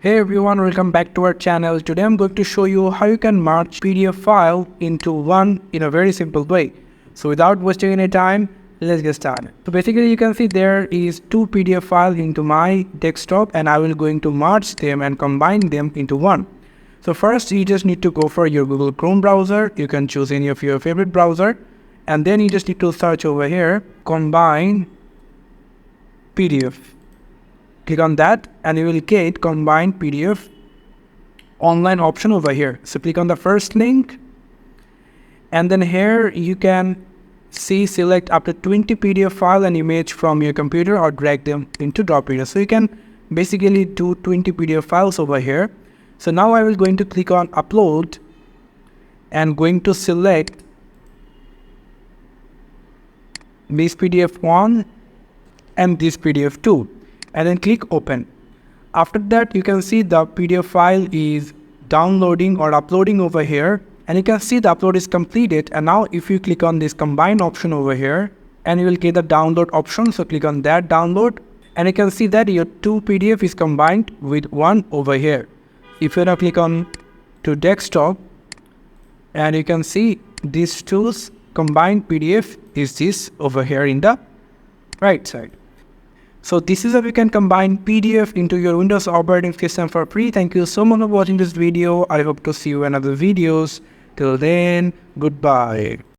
Hey everyone, welcome back to our channel. Today I'm going to show you how you can merge PDF file into one in a very simple way. So without wasting any time, let's get started. So basically you can see there is two PDF files into my desktop and I will going to merge them and combine them into one. So first you just need to go for your Google Chrome browser. You can choose any of your favorite browser and then you just need to search over here, combine PDF. Click on that and you will get combined PDF online option over here. So click on the first link and then here you can see select up to 20 PDF file and image from your computer or drag them into Droppedia. So you can basically do 20 PDF files over here. So now I will going to click on upload and going to select this PDF1 and this PDF2. And then click open. After that you can see the PDF file is downloading or uploading over here and you can see the upload is completed. And now if you click on this combine option over here and you will get the download option, so click on that download and you can see that your two PDF is combined with one over here. If you now click on to desktop and you can see these tools combined PDF is this over here in the right side. So this is how you can combine PDF into your Windows operating system for free. Thank you so much for watching this video. I hope to see you in other videos. Till then, goodbye.